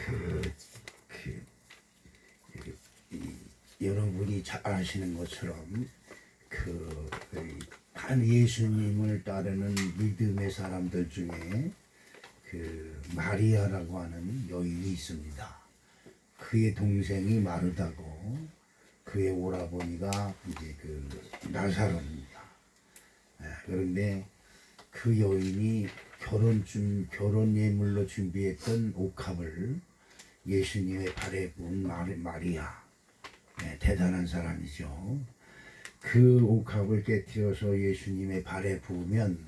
그, 여러분이 잘 아시는 것처럼 한 예수님을 따르는 믿음의 사람들 중에 마리아라고 하는 여인이 있습니다. 그의 동생이 마르다고 그의 오라버니가 이제 나사로입니다. 그런데 그 여인이 결혼 예물로 준비했던 옥합을 예수님의 발에 부은 마리아, 대단한 사람이죠. 그 옥합을 깨뜨려서 예수님의 발에 부으면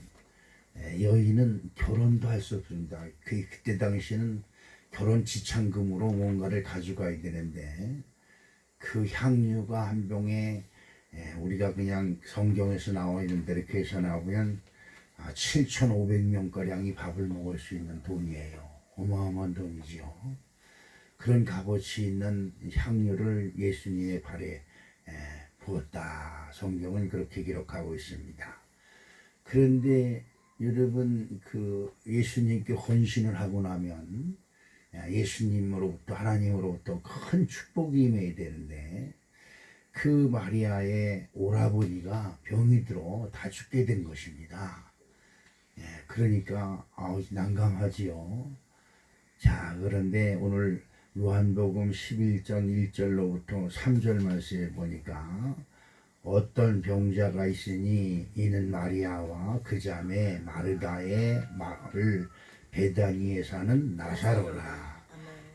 여인은 결혼도 할 수 없습니다. 그때 당시에는 결혼 지참금으로 뭔가를 가져가야 되는데 그 향유가 한 병에 우리가 그냥 성경에서 나와 있는 대로 계산하면 7,500명가량이 밥을 먹을 수 있는 돈이에요. 어마어마한 돈이죠. 그런 값어치 있는 향유를 예수님의 발에 부었다. 성경은 그렇게 기록하고 있습니다. 그런데 여러분 예수님께 헌신을 하고 나면 예수님으로부터 하나님으로부터 큰 축복이 임해야 되는데 그 마리아의 오라버니가 병이 들어 다 죽게 된 것입니다. 그러니까 난감하지요. 자, 그런데 오늘 요한복음 11장 1절로부터 3절 말씀에 보니까 어떤 병자가 있으니 이는 마리아와 그 자매 마르다의 마을 베다니에 사는 나사로라.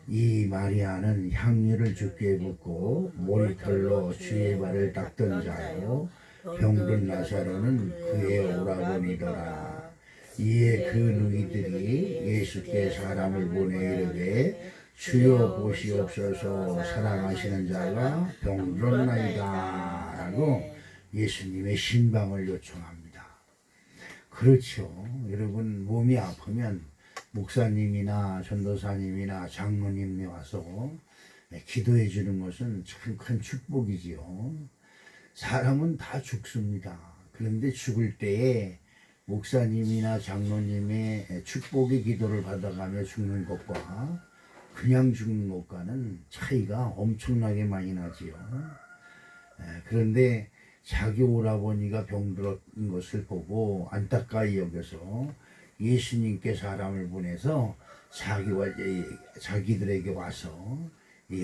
이 마리아는 향유를 주께 붓고 머리털로 주의 발을 닦던 자요 병든 나사로는 그의 오라버니더라. 이에 그 누이들이 예수께 사람을 보내 이르되 주여 보시옵소서, 사랑하시는 자가 병들었나이다 라고 예수님의 신방을 요청합니다. 그렇죠. 여러분, 몸이 아프면 목사님이나 전도사님이나 장로님이 와서 기도해 주는 것은 참 큰 축복이지요. 사람은 다 죽습니다. 그런데 죽을 때에 목사님이나 장로님의 축복의 기도를 받아가며 죽는 것과 그냥 죽는 것과는 차이가 엄청나게 많이 나지요. 그런데 자기 오라버니가 병들었던 것을 보고 안타까이 여겨서 예수님께 사람을 보내서 자기들에게 와서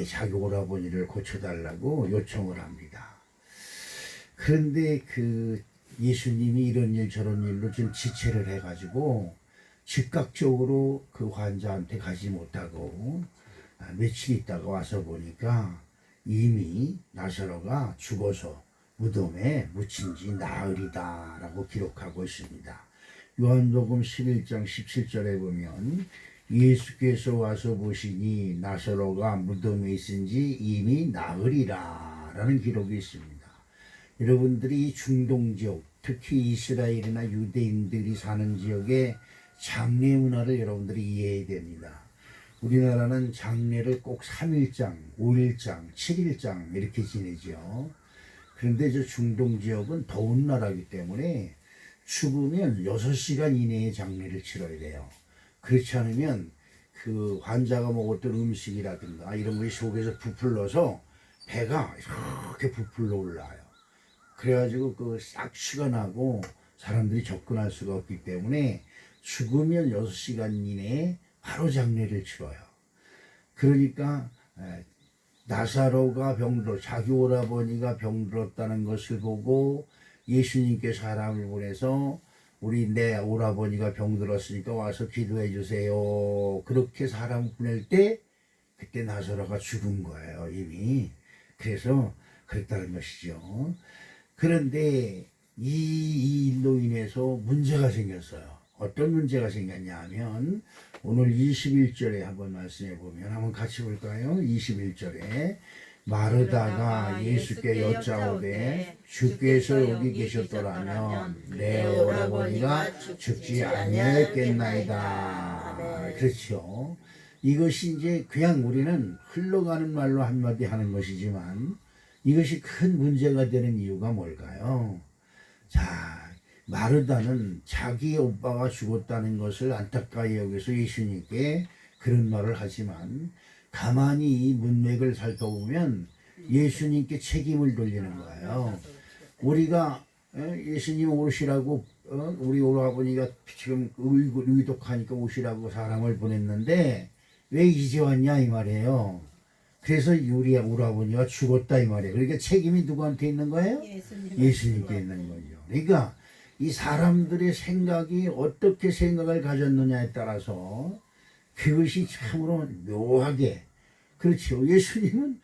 자기 오라버니를 고쳐달라고 요청을 합니다. 그런데 예수님이 이런 일 저런 일로 좀 지체를 해가지고 즉각적으로 그 환자한테 가지 못하고 며칠 있다가 와서 보니까 이미 나사로가 죽어서 무덤에 묻힌 지 나흘이다 라고 기록하고 있습니다. 요한복음 11장 17절에 보면 예수께서 와서 보시니 나사로가 무덤에 있은 지 이미 나흘이라 라는 기록이 있습니다. 여러분들이 이 중동 지역, 특히 이스라엘이나 유대인들이 사는 지역의 장례 문화를 여러분들이 이해해야 됩니다. 우리나라는 장례를 꼭 3일장, 5일장, 7일장 이렇게 지내죠. 그런데 저 중동 지역은 더운 나라이기 때문에 죽으면 6시간 이내에 장례를 치러야 돼요. 그렇지 않으면 그 환자가 먹었던 음식이라든가 이런 것이 속에서 부풀러서 배가 이렇게 부풀러 올라요. 그래가지고 싹취가 나고 사람들이 접근할 수가 없기 때문에 죽으면 6시간 이내에 바로 장례를 치러요. 그러니까 나사로가 자기 오라버니가 병들었다는 것을 보고 예수님께 사람을 보내서 내 오라버니가 병들었으니까 와서 기도해 주세요. 그렇게 사람 보낼 때 그때 나사로가 죽은 거예요, 이미. 그래서 그랬다는 것이죠. 그런데 이 일로 인해서 문제가 생겼어요. 어떤 문제가 생겼냐 하면 오늘 21절에 한번 말씀해 보면 한번 같이 볼까요? 21절에 마르다가 예수께 여짜오되 주께서 여기 계셨더라면 내 오라버니가 죽지 아니하였겠나이다. 그렇죠. 이것이 이제 그냥 우리는 흘러가는 말로 한마디 하는 것이지만 이것이 큰 문제가 되는 이유가 뭘까요? 자, 마르다는 자기 오빠가 죽었다는 것을 안타까이 여기서 예수님께 그런 말을 하지만 가만히 이 문맥을 살펴보면 예수님께 책임을 돌리는 거예요. 우리가 예수님 오시라고 우리 오라버니가 지금 의독하니까 오시라고 사람을 보냈는데 왜 이제 왔냐 이 말이에요. 그래서 우리 오라버니가 죽었다 이 말이에요. 그러니까 책임이 누구한테 있는 거예요? 예수님께 있는 거죠. 그러니까 이 사람들의 생각이 어떻게 생각을 가졌느냐에 따라서 그것이 참으로 묘하게 그렇죠. 예수님은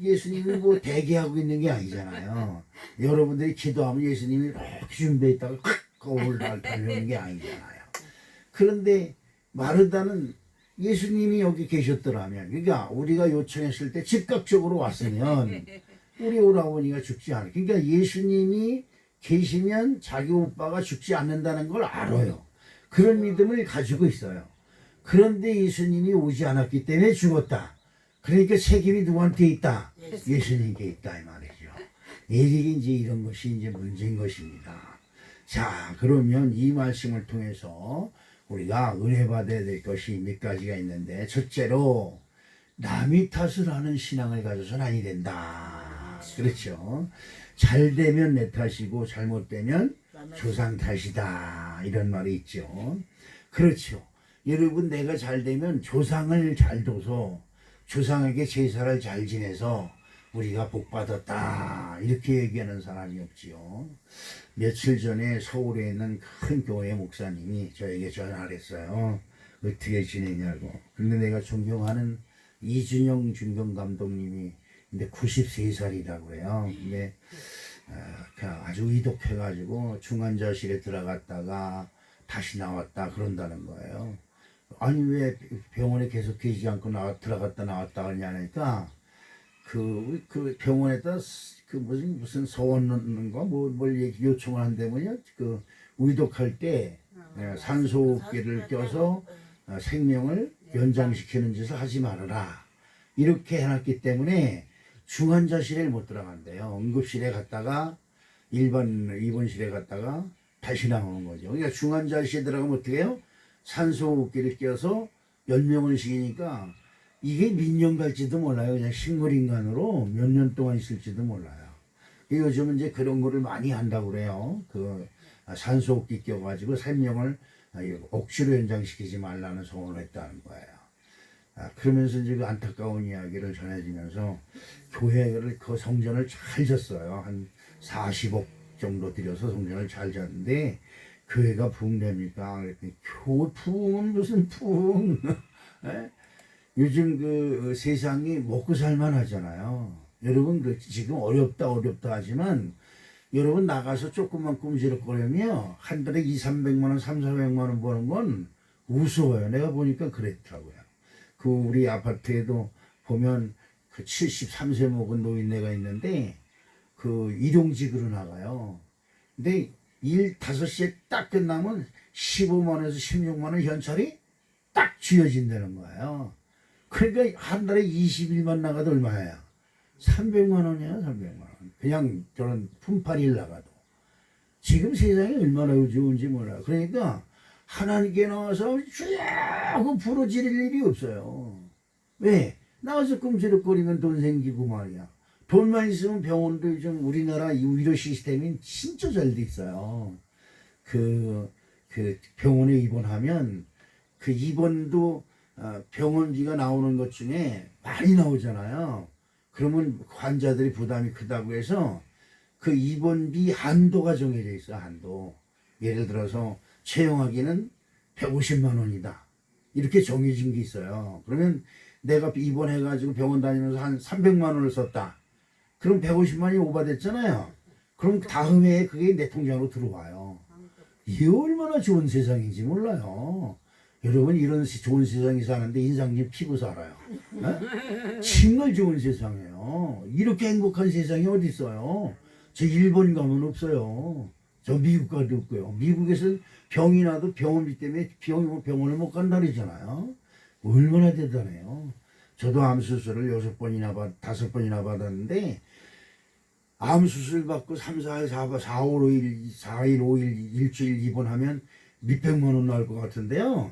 예수님이 뭐 대기하고 있는 게 아니잖아요. 여러분들이 기도하면 예수님이 이렇게 준비했다가 거울 달려오는 게 아니잖아요. 그런데 마르다는 예수님이 여기 계셨더라면, 그러니까 우리가 요청했을 때 즉각적으로 왔으면 우리 오라버니가 죽지 않아요. 그러니까 예수님이 계시면 자기 오빠가 죽지 않는다는 걸 알아요. 그런 믿음을 가지고 있어요. 그런데 예수님이 오지 않았기 때문에 죽었다. 그러니까 책임이 누구한테 있다? 예수님께 있다 이 말이죠. 이제 이런 것이 이제 문제인 것입니다. 자, 그러면 이 말씀을 통해서 우리가 은혜 받아야 될 것이 몇 가지가 있는데, 첫째로 남이 탓을 하는 신앙을 가져서는 아니 된다. 그렇죠. 잘 되면 내 탓이고 잘못되면 조상 탓이다. 이런 말이 있죠. 그렇죠. 여러분, 내가 잘 되면 조상을 잘 둬서 조상에게 제사를 잘 지내서 우리가 복 받았다. 이렇게 얘기하는 사람이 없지요. 며칠 전에 서울에 있는 큰 교회 목사님이 저에게 전화를 했어요. 어떻게 지내냐고. 근데 내가 존경하는 이준영 중경 감독님이 근데 93살이라고 해요. 근데 아주 의독해가지고 중환자실에 들어갔다가 다시 나왔다 그런다는 거예요. 아니 왜 병원에 계속 계시지 않고 들어갔다 나왔다 하냐니까 그 병원에다 그 무슨 서원과 뭘 요청을 한다면요. 그 의독할 때 산소호흡기를 껴서 생명을 연장시키는 짓을 하지 말아라. 이렇게 해놨기 때문에 중환자실에 못 들어간대요. 응급실에 갔다가 일반 입원실에 갔다가 다시 나오는 거죠. 그러니까 중환자실에 들어가면 어떻게 해요? 산소호흡기를 껴서 연명을 시키니까 이게 몇 년 갈지도 몰라요. 그냥 식물인간으로 몇 년 동안 있을지도 몰라요. 요즘은 이제 그런 거를 많이 한다고 그래요. 그 산소호흡기 껴가지고 생명을 억지로 연장시키지 말라는 소원을 했다는 거예요. 그러면서 이제 그 안타까운 이야기를 전해주면서 교회를 그 성전을 잘 졌어요. 한 40억 정도 들여서 성전을 잘 졌는데 교회가 부흥됩니까? 그랬더니 부흥은 무슨 부흥? 요즘 그 세상이 먹고 살만 하잖아요. 여러분 지금 어렵다 하지만 여러분 나가서 조금만 꿈지럭거리며 한 달에 200~300만 원, 300~400만 원 버는 건 우스워요. 내가 보니까 그랬더라고요. 그 우리 아파트에도 보면 그 73세 먹은 노인네가 있는데 그 일용직으로 나가요. 근데 일 5시에 딱 끝나면 15만 원에서 16만 원 현찰이 딱 쥐어진다는 거예요. 그러니까 한 달에 20일만 나가도 얼마예요? 300만 원이야, 300만 원. 그냥 저런 품팔이를 나가도. 지금 세상이 얼마나 좋은지 몰라요. 그러니까 하나님께 나와서 쭉 부러지를 일이 없어요. 왜? 나와서 꿈지럭거리면 돈 생기고 말이야. 돈만 있으면 병원도 요즘 우리나라 의료 시스템이 진짜 잘 돼 있어요. 그 병원에 입원하면 그 입원도 병원비가 나오는 것 중에 많이 나오잖아요. 그러면 환자들이 부담이 크다고 해서 그 입원비 한도가 정해져 있어요. 한도. 예를 들어서 채용하기는 150만 원이다. 이렇게 정해진 게 있어요. 그러면 내가 입원해가지고 병원 다니면서 한 300만 원을 썼다. 그럼 150만이 오바됐잖아요. 그럼 다음 해에 그게 내 통장으로 들어와요. 이게 얼마나 좋은 세상인지 몰라요. 여러분 이런 좋은 세상에 사는데 인상 좀 피고 살아요. 정말 좋은 세상이에요. 이렇게 행복한 세상이 어디 있어요. 저 일본 가면 없어요. 저 미국 가도 없고요. 미국에서는 병이 나도 병원비 때문에 병원을 못 간다 그러잖아요. 얼마나 대단해요. 저도 암 수술을 5번이나 받았는데 암 수술 받고 3, 4일, 4일, 5일, 일주일 입원하면 몇백만 원 나올 것 같은데요.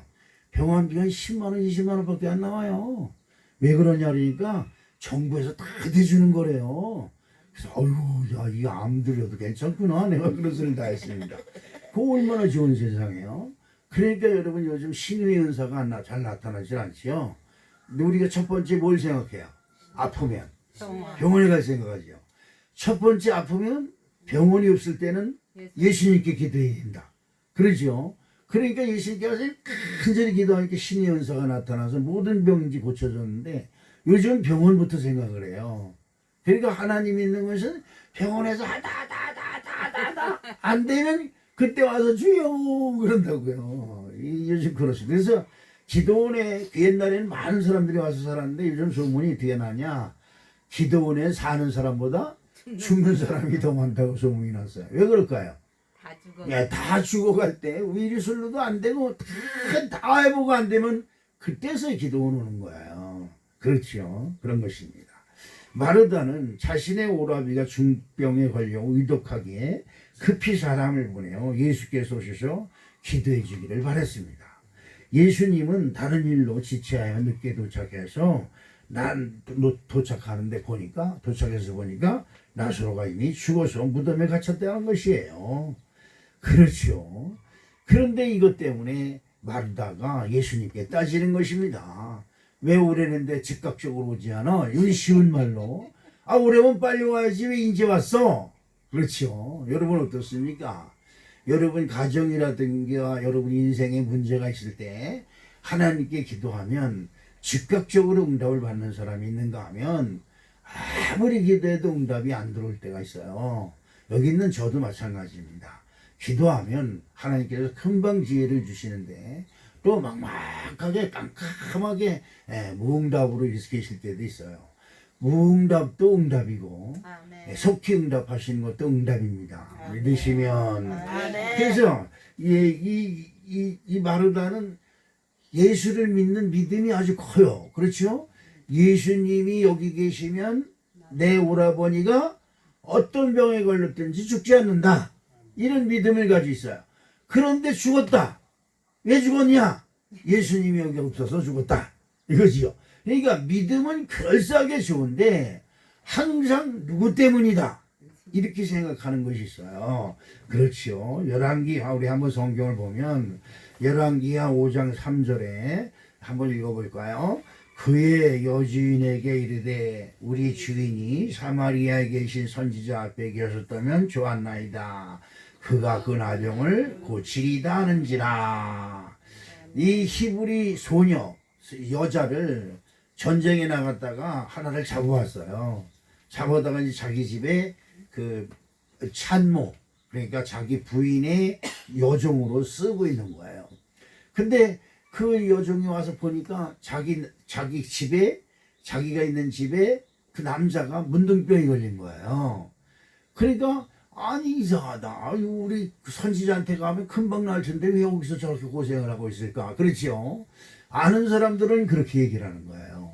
병원비가 10만 원, 20만 원밖에 안 나와요. 왜 그러냐 그러니까 정부에서 다 대주는 거래요. 그래서 어휴, 야, 이 암 들여도 괜찮구나. 내가 그런 소리를 다 했습니다. 그 얼마나 좋은 세상이에요. 그러니까 여러분 요즘 신의 은사가 잘 나타나질 않지요. 근데 우리가 첫 번째 뭘 생각해요? 아프면 병원에 갈 생각하죠. 첫 번째 아프면 병원이 없을 때는 예수님께 기도해야 된다. 그러죠. 그러니까 예수님께 가서 간절히 기도하니까 신의 은사가 나타나서 모든 병인지 고쳐졌는데 요즘 병원부터 생각을 해요. 그러니까 하나님 있는 것은 병원에서 하다 안 되면 그때 와서 주여 그런다고요. 요즘 그렇습니다. 그래서 기도원에 그 옛날에는 많은 사람들이 와서 살았는데 요즘 소문이 어떻게 나냐. 기도원에 사는 사람보다 죽는 사람이 더 많다고 소문이 났어요. 왜 그럴까요? 다 죽어. 야, 다 죽어갈 때 위리술로도 안 되고 다 회복 안 되면 그때서 기도원 오는 거예요. 그렇죠. 그런 것입니다. 마르다는 자신의 오라비가 중병에 걸려 의독하기에 급히 사람을 보내어 예수께서 오셔서 기도해 주기를 바랬습니다. 예수님은 다른 일로 지체하여 늦게 도착해서 도착해서 보니까 나사로가 이미 죽어서 무덤에 갇혔다는 것이에요. 그렇죠. 그런데 이것 때문에 마르다가 예수님께 따지는 것입니다. 왜 오래는데 즉각적으로 오지 않아? 이건 쉬운 말로. 아, 오래면 빨리 와야지 왜 이제 왔어? 그렇죠. 여러분 어떻습니까? 여러분 가정이라든가 여러분 인생에 문제가 있을 때 하나님께 기도하면 즉각적으로 응답을 받는 사람이 있는가 하면 아무리 기도해도 응답이 안 들어올 때가 있어요. 여기 있는 저도 마찬가지입니다. 기도하면 하나님께서 금방 기회를 주시는데 또 막막하게 깜깜하게 무응답으로 계실 때도 있어요. 무응답도 응답이고 속히 응답하시는 것도 응답입니다. 믿으시면. 그래서 이 마르다는 예수를 믿는 믿음이 아주 커요. 그렇죠? 예수님이 여기 계시면 내 오라버니가 어떤 병에 걸렸든지 죽지 않는다. 이런 믿음을 가지고 있어요. 그런데 죽었다. 왜 죽었냐? 예수님이 여기 없어서 죽었다. 이거지요. 그러니까 믿음은 그럴싸하게 좋은데 항상 누구 때문이다. 이렇게 생각하는 것이 있어요. 그렇죠. 열왕기하 우리 한번 성경을 보면 열왕기하 5장 3절에 한번 읽어볼까요? 그의 여주인에게 이르되 우리 주인이 사마리아에 계신 선지자 앞에 계셨다면 좋았나이다. 그가 그 나병을 고치리다 하는지라. 이 히브리 소녀 여자를 전쟁에 나갔다가 하나를 잡아왔어요. 잡아다가 이제 자기 집에 그 찬모 그러니까 자기 부인의 여종으로 쓰고 있는 거예요. 근데 그 여종이 와서 보니까 자기 집에 자기가 있는 집에 그 남자가 문둥병이 걸린 거예요. 그러니까 아니 이상하다. 우리 선지자한테 가면 금방 나을 텐데 왜 여기서 저렇게 고생을 하고 있을까? 그렇죠. 아는 사람들은 그렇게 얘기를 하는 거예요.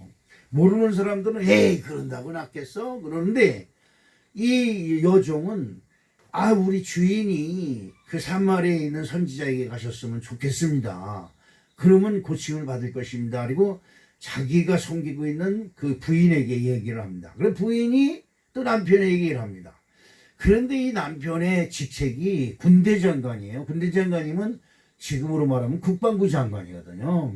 모르는 사람들은 에이 그런다고 낫겠어? 그러는데 이 여종은 우리 주인이 그 사마리아에 있는 선지자에게 가셨으면 좋겠습니다. 그러면 고침을 받을 것입니다. 그리고 자기가 섬기고 있는 그 부인에게 얘기를 합니다. 그리고 부인이 또 남편에게 얘기를 합니다. 그런데 이 남편의 직책이 군대 장관이에요. 군대 장관이면 지금으로 말하면 국방부 장관이거든요.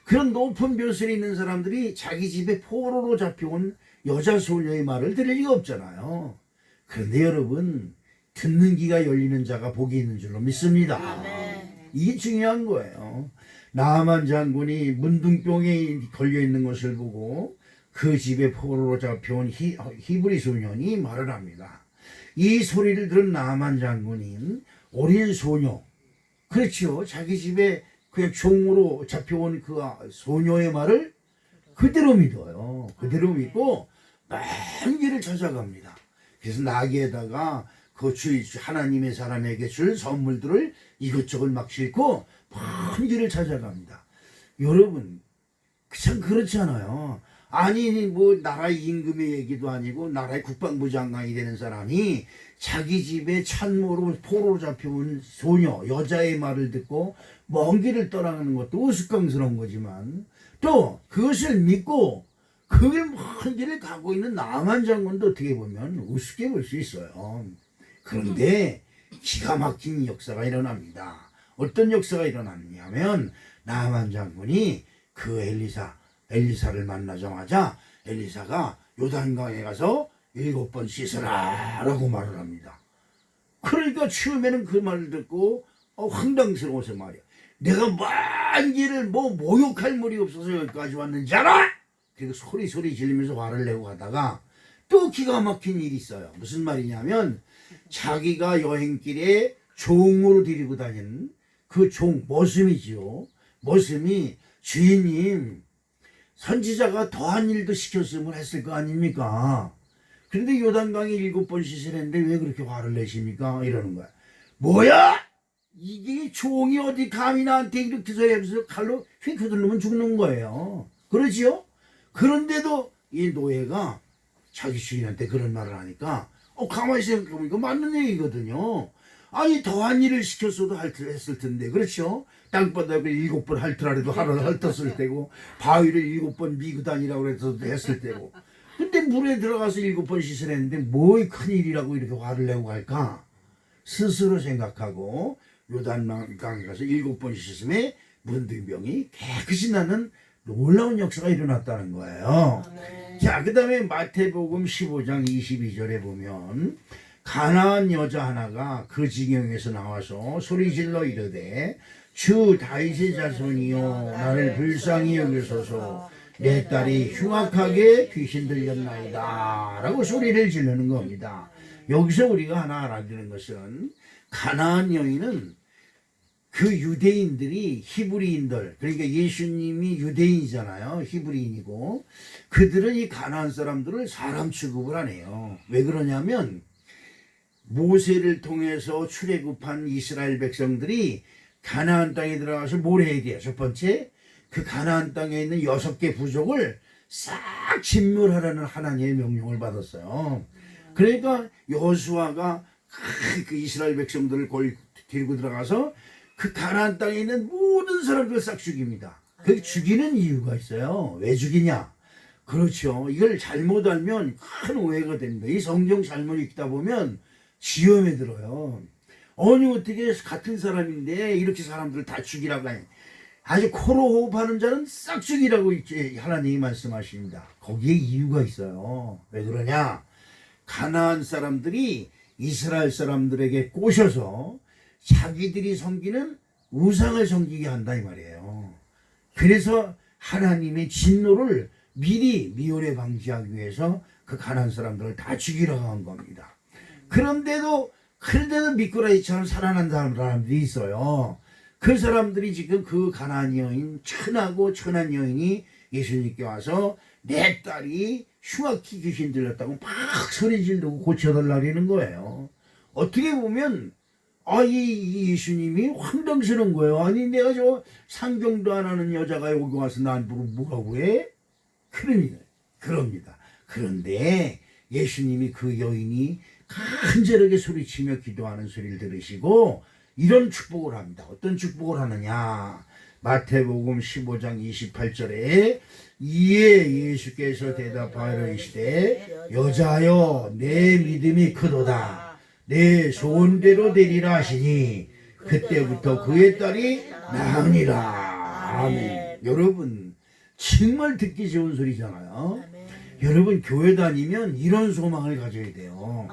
그런 높은 벼슬에 있는 사람들이 자기 집에 포로로 잡혀온 여자 소녀의 말을 들을 리가 없잖아요. 그런데 여러분 듣는 귀가 열리는 자가 복이 있는 줄로 믿습니다. 이게 중요한 거예요. 나아만 장군이 문둥병에 걸려있는 것을 보고 그 집에 포로로 잡혀온 히브리 소년이 말을 합니다. 이 소리를 들은 나아만 장군인 어린 소녀 그렇죠. 자기 집에 그냥 종으로 잡혀온 그 소녀의 말을 그대로 믿어요. 그대로 믿고 먼 길을 찾아갑니다. 그래서 나귀에다가 그 하나님의 사람에게 줄 선물들을 이것저것 막 싣고 먼 길을 찾아갑니다. 여러분 참 그렇잖아요. 아니 뭐 나라의 임금의 얘기도 아니고 나라의 국방부 장관이 되는 사람이 자기 집에 참모로 포로로 잡혀온 소녀 여자의 말을 듣고 먼 길을 떠나가는 것도 우스꽝스러운 거지만 또 그것을 믿고 그걸 먼 길을 가고 있는 나만 장군도 어떻게 보면 우습게 볼 수 있어요. 그런데 기가 막힌 역사가 일어납니다. 어떤 역사가 일어났냐 하면 나만 장군이 그 엘리사를 만나자마자 엘리사가 요단강에 가서 7번 씻으라 라고 말을 합니다. 그러니까 처음에는 그 말을 듣고 황당스러워서 말이야. 내가 먼 길을 모욕할 물이 없어서 여기까지 왔는지 알아? 그리고 소리 지르면서 화를 내고 가다가 또 기가 막힌 일이 있어요. 무슨 말이냐면 자기가 여행길에 종으로 데리고 다니는 그 종, 머슴이지요. 머슴이 주인님 선지자가 더한 일도 시켰으면 했을 거 아닙니까? 그런데 요단강에 7번 씻으랬는데 왜 그렇게 화를 내십니까? 이러는 거야. 뭐야? 이게 종이 어디 감히 나한테 이렇게 해서 칼로 휙 휘두르면 죽는 거예요. 그러지요? 그런데도 이 노예가 자기 주인한테 그런 말을 하니까 가만히 생각해보니까 맞는 얘기거든요. 아니 더한 일을 시켰어도 했을 텐데 그렇죠? 땅바닥을 7번 핥으라도 하루를 핥았을 때고 바위를 7번 미고 다니라고 해서 했을 때고 근데 물에 들어가서 7번 씻으랬는데 뭐 큰일이라고 이렇게 화를 내고 갈까? 스스로 생각하고 요단강에 가서 7번 씻음에 문둥병이 깨끗이 나는 놀라운 역사가 일어났다는 거예요. 자, 그 다음에 마태복음 15장 22절에 보면 가나안 여자 하나가 그 지경에서 나와서 소리질러 이르되 주 다윗의 자손이여 나를 불쌍히 여기소서 내 딸이 흉악하게 귀신 들렸나이다 라고 소리를 지르는 겁니다. 여기서 우리가 하나 알아두는 것은 가나안 여인은 그 유대인들이 히브리인들 그러니까 예수님이 유대인이잖아요. 히브리인이고 그들은 이 가나안 사람들을 사람 취급을 안 해요. 왜 그러냐면 모세를 통해서 출애굽한 이스라엘 백성들이 가나안 땅에 들어가서 뭘 해야 돼요? 첫 번째 그 가나안 땅에 있는 6개 부족을 싹 진멸하라는 하나님의 명령을 받았어요. 그러니까 여호수아가 그 이스라엘 백성들을 데리고 들어가서 그 가나안 땅에 있는 모든 사람들을 싹 죽입니다. 그 죽이는 이유가 있어요. 왜 죽이냐? 그렇죠. 이걸 잘못 알면 큰 오해가 됩니다. 이 성경 잘못 읽다 보면 시험에 들어요. 아니 어떻게 같은 사람인데 이렇게 사람들을 다 죽이라고 하냐. 아주 코로 호흡하는 자는 싹 죽이라고 이렇게 하나님이 말씀하십니다. 거기에 이유가 있어요. 왜 그러냐? 가나안 사람들이 이스라엘 사람들에게 꼬셔서 자기들이 섬기는 우상을 섬기게 한다 이 말이에요. 그래서 하나님의 진노를 미리 미연에 방지하기 위해서 그 가나안 사람들을 다 죽이라고 한 겁니다. 그런데도 미꾸라지처럼 살아난 사람들이 있어요. 그 사람들이 지금 그 가나안 여인 천하고 천한 여인이 예수님께 와서 내 딸이 흉악히 귀신 들렸다고 막 소리 지르고 고쳐달라는 거예요. 어떻게 보면 이 예수님이 황당스러운 거예요. 아니 내가 저 상경도 안 하는 여자가 여기 와서 나한테 뭐라고 해? 그럽니다. 그런데 예수님이 그 여인이 간절하게 소리치며 기도하는 소리를 들으시고 이런 축복을 합니다. 어떤 축복을 하느냐? 마태복음 15장 28절에 이에 예수께서 대답하여 이르시되 여자여 내 믿음이 크도다 내 소원대로 되리라 하시니 그때부터 그의 딸이 나으니라. 아멘. 여러분 정말 듣기 좋은 소리잖아요. 여러분 교회 다니면 이런 소망을 가져야 돼요.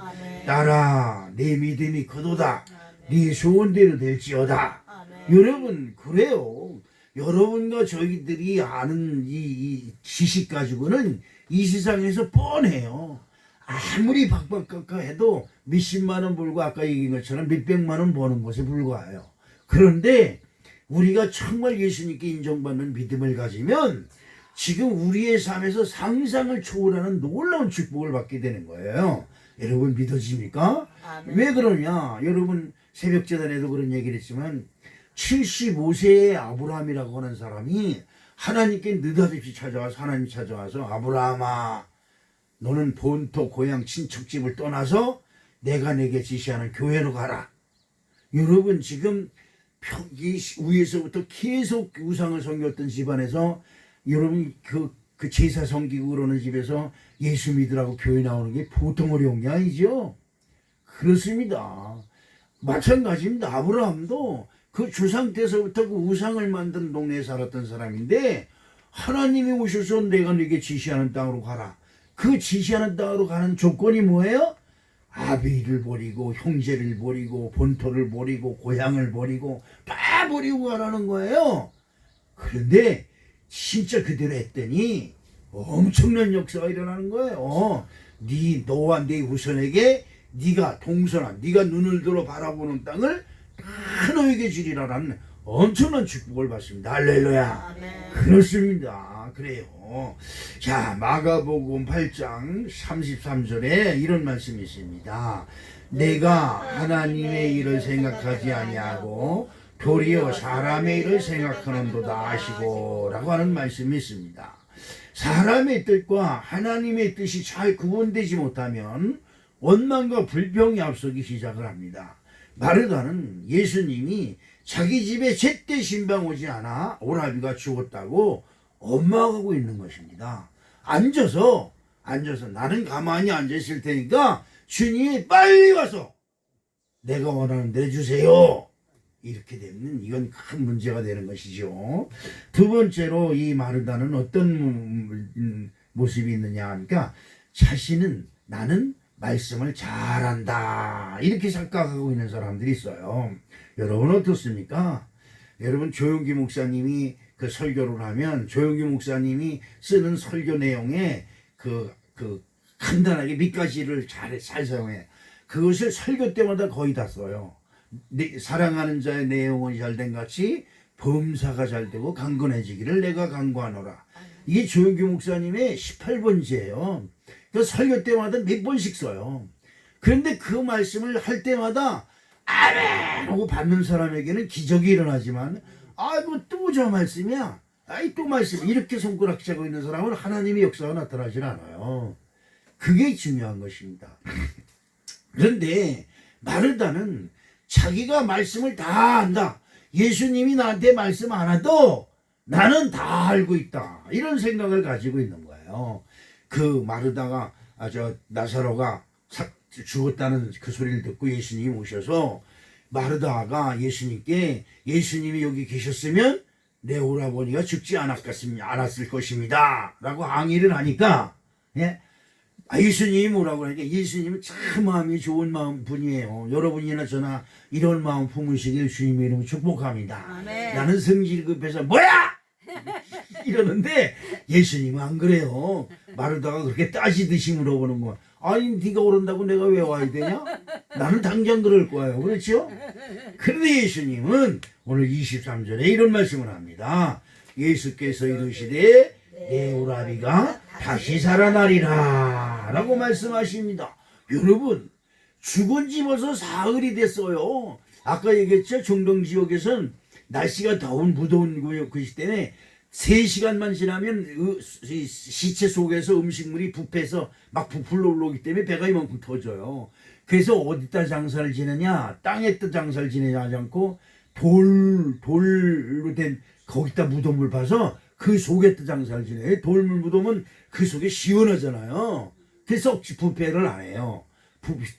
딸아 내 믿음이 크도다 네 소원대로 될지어다. 여러분 그래요. 여러분과 저희들이 아는 이 지식 가지고는 이 세상에서 뻔해요. 아무리 박박각각 해도 몇십만 원 벌고 아까 얘기한 것처럼 몇백만 원 버는 것에 불과해요. 그런데 우리가 정말 예수님께 인정받는 믿음을 가지면 지금 우리의 삶에서 상상을 초월하는 놀라운 축복을 받게 되는 거예요. 여러분 믿어집니까? 왜 그러냐? 여러분 새벽재단에도 그런 얘기를 했지만 75세의 아브라함이라고 하는 사람이 하나님께 느닷없이 찾아와서 하나님 찾아와서 아브라함아 너는 본토 고향 친척집을 떠나서 내가 내게 지시하는 교회로 가라. 여러분 지금 이 위에서부터 계속 우상을 섬겼던 집안에서 여러분 그 제사 섬기고 그러는 집에서 예수 믿으라고 교회 나오는 게 보통 어려운 게 아니죠. 그렇습니다. 마찬가지입니다. 아브라함도 그 조상 때서부터 그 우상을 만든 동네에 살았던 사람인데 하나님이 오셔서 내가 네게 지시하는 땅으로 가라. 그 지시하는 땅으로 가는 조건이 뭐예요? 아비를 버리고 형제를 버리고 본토를 버리고 고향을 버리고 다 버리고 가라는 거예요. 그런데 진짜 그대로 했더니 엄청난 역사가 일어나는 거예요. 너와 네 후손에게 네가 동서나 네가 눈을 들어 바라보는 땅을 다 너에게 주리라라는 엄청난 축복을 받습니다. 할렐루야. 아멘. 그렇습니다. 그래요. 자, 마가복음 8장 33절에 이런 말씀이 있습니다. 내가 하나님의 일을 생각하지 아니하고 도리어 사람의 일을 생각하는도다 하시고 라고 하는 말씀이 있습니다. 사람의 뜻과 하나님의 뜻이 잘 구분되지 못하면 원망과 불평이 앞서기 시작을 합니다. 마르다는 예수님이 자기 집에 제때 신방 오지 않아 오라비가 죽었다고 원망하고 있는 것입니다. 앉아서 나는 가만히 앉아 있을 테니까 주님이 빨리 와서 내가 원하는 대로 주세요. 이렇게 되면 이건 큰 문제가 되는 것이죠. 두 번째로 이 마르다는 어떤 모습이 있느냐 하니까 자신은 나는 말씀을 잘한다 이렇게 착각하고 있는 사람들이 있어요. 여러분 어떻습니까? 여러분 조용기 목사님이 그 설교를 하면 조용기 목사님이 쓰는 설교 내용에 그 간단하게 몇 가지를 잘 사용해. 그것을 설교 때마다 거의 다 써요. 사랑하는 자의 내용은 잘된 같이 범사가 잘되고 강건해지기를 내가 강구하노라. 이게 조용기 목사님의 18번지예요. 그 설교 때마다 몇 번씩 써요. 그런데 그 말씀을 할 때마다 아멘 하고 받는 사람에게는 기적이 일어나지만 뭐 또 저 말씀이야. 또 말씀. 이렇게 손가락 쥐고 있는 사람은 하나님의 역사가 나타나질 않아요. 그게 중요한 것입니다. 그런데 마르다는 자기가 말씀을 다 안다. 예수님이 나한테 말씀 안 해도 나는 다 알고 있다. 이런 생각을 가지고 있는 거예요. 그 마르다가 나사로가 죽었다는 그 소리를 듣고 예수님이 오셔서 마르다가 예수님께 예수님이 여기 계셨으면 내 오라버니가 죽지 않았을 것입니다 라고 항의를 하니까 예수님이 뭐라고 하니까 예수님은 참 마음이 좋은 분이에요. 여러분이나 저나 이런 마음 품으시길 주님의 이름으로 축복합니다. 아멘. 나는 성질 급해서 뭐야 이러는데 예수님은 안 그래요. 마르다가 그렇게 따지듯이 물어보는 거야. 아니 네가 오른다고 내가 왜 와야 되냐? 나는 당장 그럴 거예요. 그렇죠? 그런데 예수님은 오늘 23절에 이런 말씀을 합니다. 예수께서 이르시되 내 오라비가 다시 살아나리라 라고 말씀하십니다. 여러분 죽은 지 벌써 사흘이 됐어요. 아까 얘기했죠. 중동 지역에선 날씨가 무더운 곳이기 때문에 3시간만 지나면 시체 속에서 음식물이 부패해서 막 부풀러 올라오기 때문에 배가 이만큼 터져요. 그래서 어디다 장사를 지내냐, 땅에다 장사를 지내냐 하지 않고 돌로 된 거기다 무덤을 봐서 그 속에다 장사를 지내요. 돌물 무덤은 그 속에 시원하잖아요. 그래서 부패를 안 해요.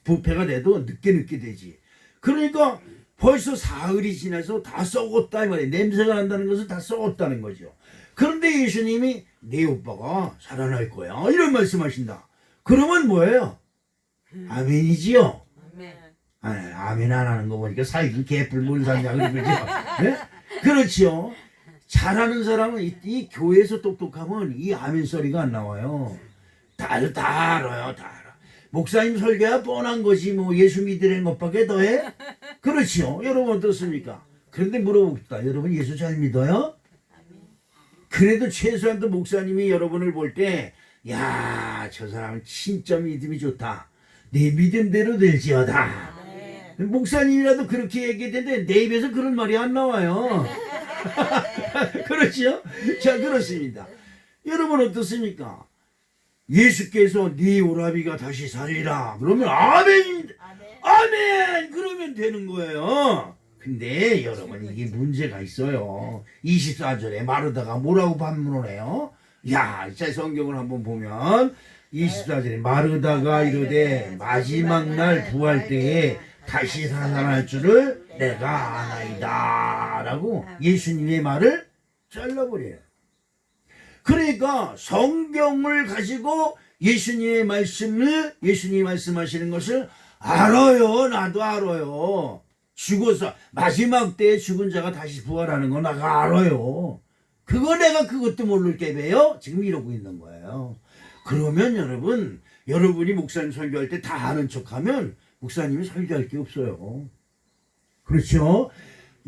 부패가 돼도 늦게 되지. 그러니까 벌써 사흘이 지나서 다 썩었다 이 말이에요. 냄새가 난다는 것은 다 썩었다는 거죠. 그런데 예수님이 내 오빠가 살아날 거야 이런 말씀하신다. 그러면 뭐예요? 아멘이지요. 아멘. 아멘 안 하는 거 보니까 살긴 개뿔 물 샀냐 그러죠. 네? 그렇지요. 잘하는 사람은 이 교회에서 똑똑하면 이 아멘 소리가 안 나와요. 다 알아요. 다 알아. 목사님 설교야 뻔한 거지 뭐 예수 믿으라는 것밖에 더해? 그렇지요. 여러분 어떻습니까? 그런데 물어봅시다. 여러분 예수 잘 믿어요? 그래도 최소한 또 목사님이 여러분을 볼 때 야, 저 사람은 진짜 믿음이 좋다. 내 믿음대로 될지어다. 목사님이라도 그렇게 얘기했는데 내 입에서 그런 말이 안 나와요. 그렇죠? 자, 그렇습니다. 여러분 어떻습니까? 예수께서 네 오라비가 다시 살리라 그러면 아멘, 아멘 그러면 되는 거예요. 근데 여러분 이게 문제가 있어요. 24절에 마르다가 뭐라고 반문을 해요? 야, 진짜 성경을 한번 보면 24절에 마르다가 이르되 마지막 날 부활 때에 다시 살아날 줄을 내가 아나이다 라고 예수님의 말을 잘라버려요. 그러니까 성경을 가지고 예수님의 말씀을, 예수님이 말씀하시는 것을 알아요. 나도 알아요. 죽어서 마지막 때에 죽은 자가 다시 부활하는 거 나가 알아요. 그거 내가 그것도 모를 게배요 지금 이러고 있는 거예요. 그러면 여러분, 여러분이 목사님 설교할 때 다 아는 척하면 목사님이 설교할 게 없어요. 그렇죠?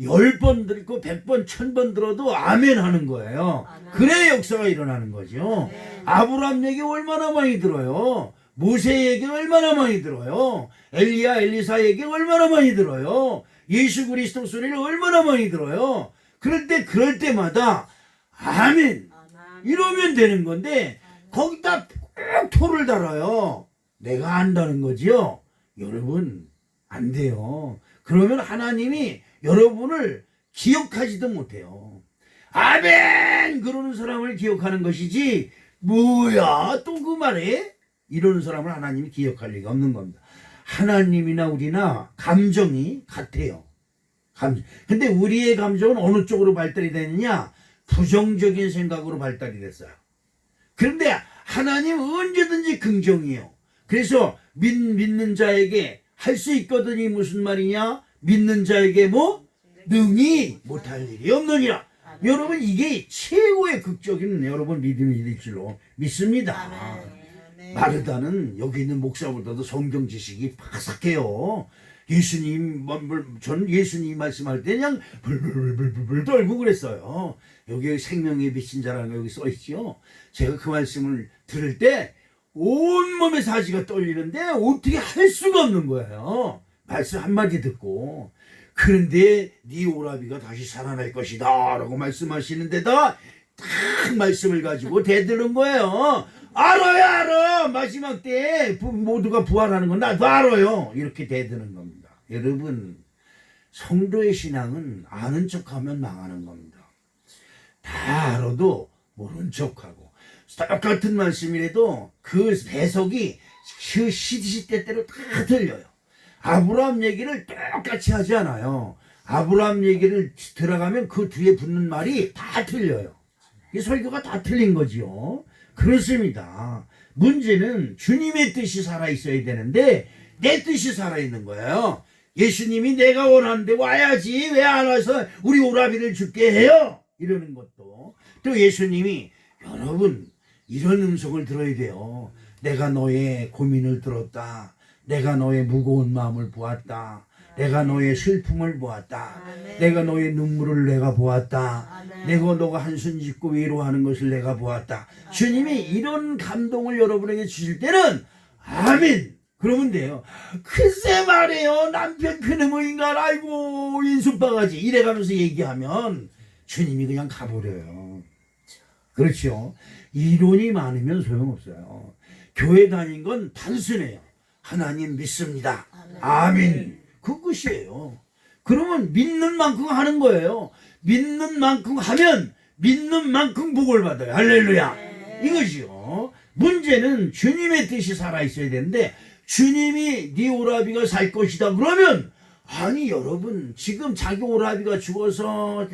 10번 듣고 100번 1000번 들어도 아멘 하는 거예요. 그래야 역사가 일어나는 거죠. 아브라함 얘기 얼마나 많이 들어요. 모세 얘기 얼마나 많이 들어요. 엘리야 엘리사 얘기 얼마나 많이 들어요. 예수 그리스도 소리를 얼마나 많이 들어요. 그럴 때마다 아멘 이러면 되는 건데 거기다 꼭 토를 달아요. 내가 안다는 거지요. 여러분 안 돼요. 그러면 하나님이 여러분을 기억하지도 못해요. 아멘 그러는 사람을 기억하는 것이지 뭐야 또 그 말에 이러는 사람을 하나님이 기억할 리가 없는 겁니다. 하나님이나 우리나 감정이 같아요. 근데 우리의 감정은 어느 쪽으로 발달이 되느냐? 부정적인 생각으로 발달이 됐어요. 그런데 하나님은 언제든지 긍정이에요. 그래서 믿는 자에게 할 수 있거든이 무슨 말이냐? 믿는 자에게 뭐? 능히 못할 일이 없느니라. 여러분 이게 최고의 극적인 여러분 믿음일 줄로 믿습니다. 마르다는 여기 있는 목사보다도 성경 지식이 파삭해요. 저는 예수님 말씀할 때 그냥 불불불불 떨고 그랬어요. 여기 생명의 빛인 자라는 거 여기 써있죠. 제가 그 말씀을 들을 때 온몸의 사지가 떨리는데 어떻게 할 수가 없는 거예요. 말씀 한마디 듣고. 그런데 네 오라비가 다시 살아날 것이다 라고 말씀하시는 데다 딱 말씀을 가지고 대드는 거예요. 알아요 알아. 마지막 때 모두가 부활하는 건 나도 알아요. 이렇게 대드는 겁니다. 여러분 성도의 신앙은 아는 척하면 망하는 겁니다. 다 알아도 모른 척하고 똑같은 말씀이라도 그 해석이 그 시대대로 다 틀려요. 아브라함 얘기를 똑같이 하지 않아요. 아브라함 얘기를 들어가면 그 뒤에 붙는 말이 다 틀려요. 이 설교가 다 틀린 거지요. 그렇습니다. 문제는 주님의 뜻이 살아있어야 되는데 내 뜻이 살아있는 거예요. 예수님이 내가 원하는데 와야지 왜 안 와서 우리 오라비를 죽게 해요? 이러는 것도 또 예수님이 여러분 이런 음성을 들어야 돼요. 내가 너의 고민을 들었다. 내가 너의 무거운 마음을 보았다. 내가 너의 슬픔을 보았다. 내가 너의 눈물을 내가 보았다. 내가 너가 한숨 짓고 외로워하는 것을 내가 보았다. 주님이 이런 감동을 여러분에게 주실 때는 아멘 그러면 돼요. 글쎄 말이에요. 남편 그놈의 인간 아이고 인숙바가지 이래가면서 얘기하면 주님이 그냥 가버려요. 그렇죠. 이론이 많으면 소용없어요. 교회 다닌 건 단순해요. 하나님 믿습니다. 아멘. 그것이에요. 그러면 믿는 만큼 하는 거예요. 믿는 만큼 하면 믿는 만큼 복을 받아요. 할렐루야. 이것이요. 문제는 주님의 뜻이 살아있어야 되는데 주님이 네 오라비가 살 것이다 그러면 아니 여러분 지금 자기 오라비가 죽어서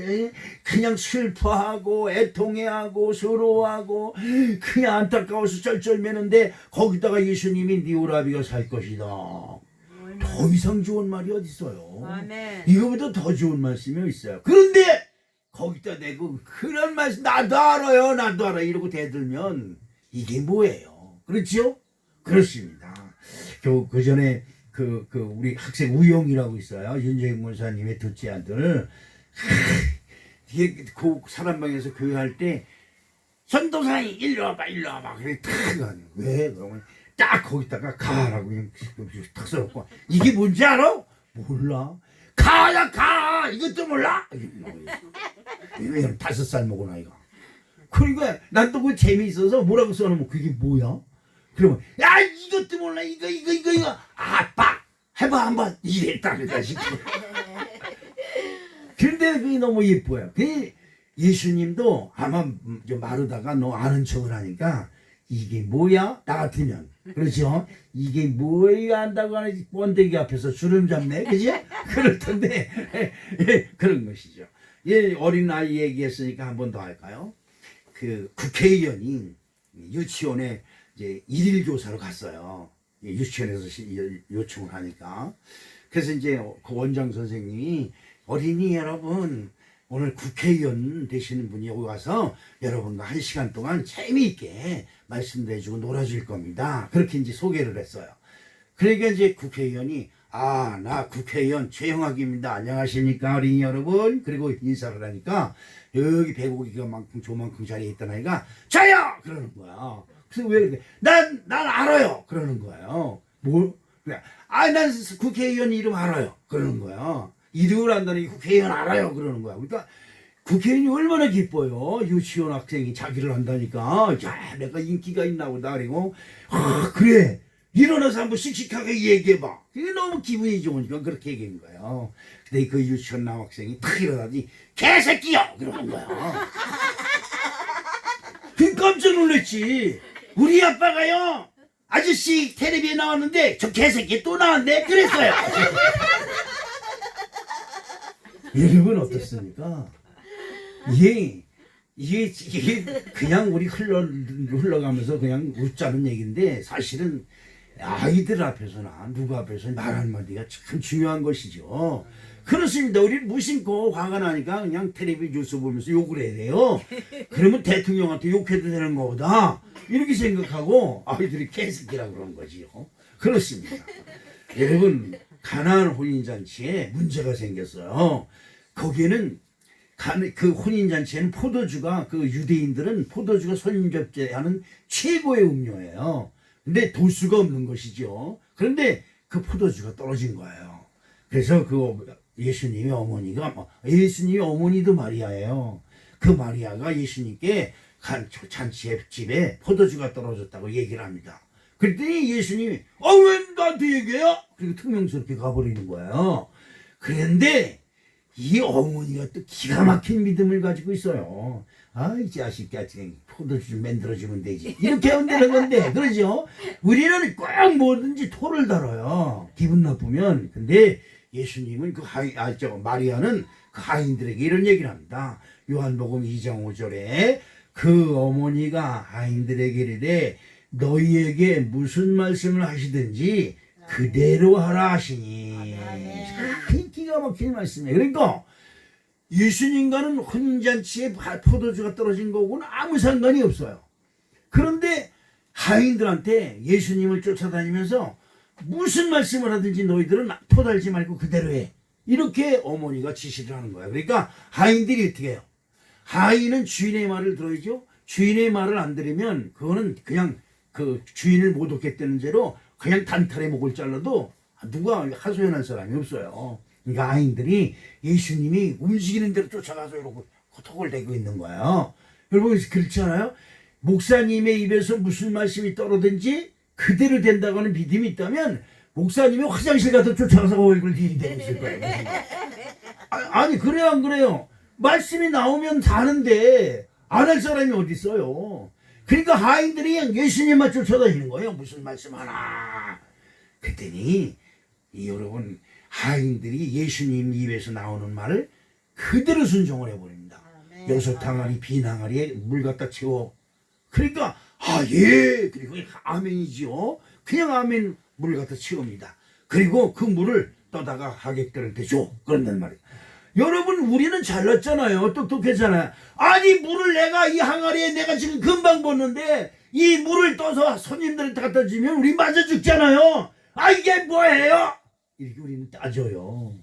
그냥 슬퍼하고 애통해하고 서러워하고 그냥 안타까워서 쩔쩔매는데 거기다가 예수님이 네 오라비가 살 것이다. 더 이상 좋은 말이 어디 있어요. 이거보다 더 좋은 말씀이 있어요. 그런데 거기다 대고 그런 말씀 나도 알아요 나도 알아 이러고 대들면 이게 뭐예요. 그렇죠? 그렇습니다. 그 전에 우리 학생 우영이라고 있어요. 윤재익 목사님의 둘째 아들. 이게 그 사람방에서 교회할 때 전도사님 일로 와봐 그래 탁 가요. 왜? 그러면 딱 거기다가 가라고 탁 써놓고 이게 뭔지 알아? 몰라. 가야 가 이것도 몰라. 왜냐면 5살 먹은 아이가. 그러니까 난 또 그 재미있어서 뭐라고 써놓으면 그게 뭐야? 그러면 야 이것도 몰라 이거 아빠 해봐 한번 이랬다 그러니까 그런데 그게 너무 예뻐요. 그 예수님도 아마 마르다가 너 아는 척을 하니까 이게 뭐야? 나 같으면 그렇죠? 이게 뭐야 한다고 하는 번데기 앞에서 주름 잡네 그지? 그럴 텐데 그런 것이죠. 예, 어린 아이 얘기했으니까 한 번 더 할까요? 그 국회의원이 유치원에 이제 일일 교사로 갔어요. 유치원에서 요청을 하니까. 그래서 이제 그 원장 선생님이 어린이 여러분 오늘 국회의원 되시는 분이 여기 와서 여러분과 1시간 동안 재미있게 말씀도 해주고 놀아줄 겁니다. 그렇게 이제 소개를 했어요. 그러니까 이제 국회의원이 나 국회의원 최영학입니다. 안녕하십니까 어린이 여러분. 그리고 인사를 하니까 여기 배고기가 만큼 조만큼 자리에 있던 아이가 저요! 그러는 거야. 그래서 왜 그래? 난 알아요. 그러는 거예요. 뭘? 그래. 난 국회의원 이름 알아요. 그러는 거야. 이름을 안다니 국회의원 알아요. 그러는 거야. 그러니까 국회의원이 얼마나 기뻐요. 유치원 학생이 자기를 한다니까. 야, 내가 인기가 있나 보다. 그리고 그래. 일어나서 한번 씩씩하게 얘기해봐. 그게 너무 기분이 좋으니까 그렇게 얘기한 거예요. 근데 그 유치원 남학생이 탁 일어나더니 개새끼야! 그러는 거야. 그 깜짝 놀랐지. 우리 아빠가요. 아저씨 텔레비에 나왔는데 저 개새끼 또 나왔네? 그랬어요. 여러분 어떻습니까? 이게 그냥 우리 흘러가면서 그냥 웃자는 얘기인데 사실은 아이들 앞에서나 누구 앞에서 말 한마디가 참 중요한 것이죠. 그렇습니다. 우리 무심코 화가 나니까 그냥 텔레비 뉴스 보면서 욕을 해야 돼요. 그러면 대통령한테 욕해도 되는 거다. 이렇게 생각하고 아이들이 개새끼라 그런 거지요. 그렇습니다. 여러분 가나안 혼인잔치에 문제가 생겼어요. 거기에는 그 혼인잔치에는 포도주가 그 유대인들은 포도주가 손님 접대하는 최고의 음료예요. 근데 도수가 없는 것이죠. 그런데 그 포도주가 떨어진 거예요. 그래서 그 예수님의 어머니도 마리아예요. 그 마리아가 예수님께 잔치집에 포도주가 떨어졌다고 얘기를 합니다. 그랬더니 예수님이 왜 나한테 얘기해요? 그리고 퉁명스럽게 가버리는 거예요. 그런데 이 어머니가 또 기가 막힌 믿음을 가지고 있어요. 이 자식 같은 포도주 좀 만들어주면 되지. 이렇게 하면 되는 건데, 그러죠? 우리는 꼭 뭐든지 토를 달아요. 기분 나쁘면. 근데 예수님은 마리아는 그 하인들에게 이런 얘기를 합니다. 요한복음 2장 5절에 그 어머니가 하인들에게 이르되 너희에게 무슨 말씀을 하시든지 그대로 하라 하시니. 기가 막힌 말씀이에요. 그러니까 예수님과는 혼인잔치에 포도주가 떨어진 거고는 아무 상관이 없어요. 그런데 하인들한테 예수님을 쫓아다니면서 무슨 말씀을 하든지 너희들은 토달지 말고 그대로 해. 이렇게 어머니가 지시를 하는 거예요. 그러니까 하인들이 어떻게 해요? 하인은 주인의 말을 들어야죠. 주인의 말을 안 들으면 그거는 그냥 그 주인을 못 얻겠다는 죄로 그냥 단칼에 목을 잘라도 누가 하소연할 사람이 없어요. 그러니까 하인들이 예수님이 움직이는 대로 쫓아가서 이러고 톡을 대고 있는 거예요. 여러분 그렇지 않아요? 목사님의 입에서 무슨 말씀이 떨어든지 그대로 된다고 하는 믿음이 있다면 목사님이 화장실 가서 쫓아가서 얼굴 들이대고 있을 거예요. 아니 그래요 안 그래요? 말씀이 나오면 다는데 안 할 사람이 어디 있어요? 그러니까 하인들이 예수님만 쫓아다니는 거예요. 무슨 말씀 하나. 그랬더니 여러분 하인들이 예수님 입에서 나오는 말을 그대로 순종을 해버립니다. 여섯 항아리 빈 항아리에 물 갖다 채워. 그러니까 예 그리고 아멘이지요. 그냥 아멘 물 갖다 채웁니다. 그리고 그 물을 떠다가 하객들한테 줘. 그런단 말이에요. 여러분 우리는 잘났잖아요. 똑똑했잖아요. 아니 물을 내가 이 항아리에 내가 지금 금방 붓는데 이 물을 떠서 손님들한테 갖다 주면 우리 맞아 죽잖아요. 이게 뭐예요? 이렇게 우리는 따져요.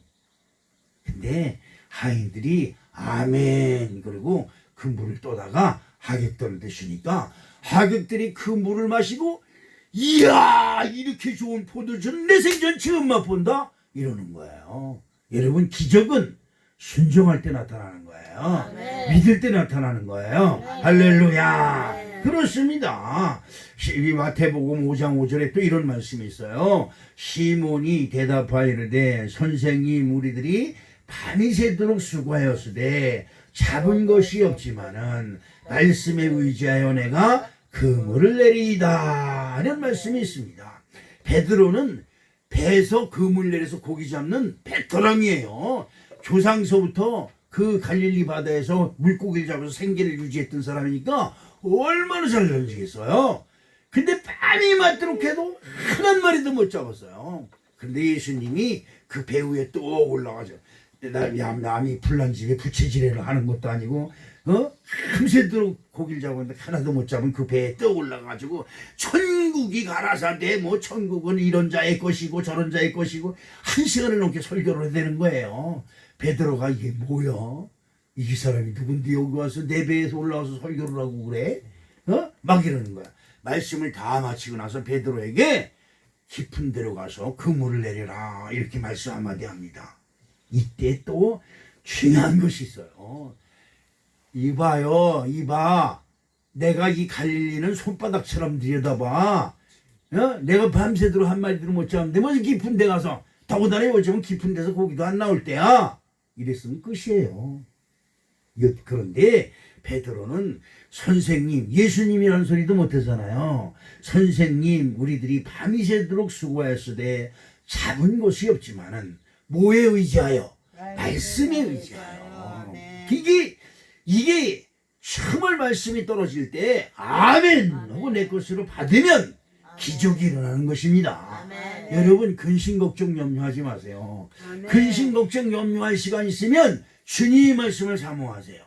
근데 하인들이 아멘 그리고 그 물을 떠다가 하객들한테 주니까 하객들이 그 물을 마시고 이야 이렇게 좋은 포도주는 내 생전 처음 맛본다 이러는 거예요. 여러분 기적은 순종할 때 나타나는 거예요. 믿을 때 나타나는 거예요. 할렐루야. 그렇습니다. 이 마태복음 5장 5절에 또 이런 말씀이 있어요. 시몬이 대답하여 이르되 선생님 우리들이 밤이 새도록 수고하였으되 잡은 것이 없지만은 말씀에 의지하여 내가 그물을 내리이다 하는 말씀이 있습니다. 베드로는 배에서 그물 내려서 고기 잡는 배터람이에요. 조상서부터 그 갈릴리 바다에서 물고기를 잡아서 생계를 유지했던 사람이니까 얼마나 잘 던지겠어요. 근데 밤이 맞도록 해도 한 마리도 못 잡았어요. 근데 예수님이 그 배 위에 또 올라가죠. 남이 불난 집에 부채질을 하는 것도 아니고 밤새도록 고기를 잡았는데 하나도 못 잡은 그 배에 떠 올라가지고 천국이 가라사대 뭐 천국은 이런 자의 것이고 저런 자의 것이고 1시간을 넘게 설교를 해야 되는 거예요. 베드로가 이게 뭐야? 이 사람이 누군데 여기 와서 내 배에서 올라와서 설교를 하고 그래? 막 이러는 거야. 말씀을 다 마치고 나서 베드로에게 깊은 데로 가서 그물을 내려라 이렇게 말씀 한마디 합니다. 이때 또 중요한 것이 있어요. 이봐요, 이봐. 내가 이 갈릴리는 손바닥처럼 들여다봐. 내가 밤새도록 한 마리도 못 잡는데 뭐 깊은 데 가서 더군다나 요즘은 깊은 데서 고기도 안 나올 때야. 이랬으면 끝이에요. 그런데 베드로는 선생님, 예수님이라는 소리도 못하잖아요. 선생님, 우리들이 밤이 새도록 수고하였으되 잡은 것이 없지만은 뭐에 의지하여? 말씀에 의지하여. 이게 정말 말씀이 떨어질 때 아멘 하고 내 것으로 받으면 기적이 일어나는 것입니다. 여러분 근심 걱정 염려하지 마세요. 근심 걱정 염려할 시간 있으면 주님의 말씀을 사모하세요.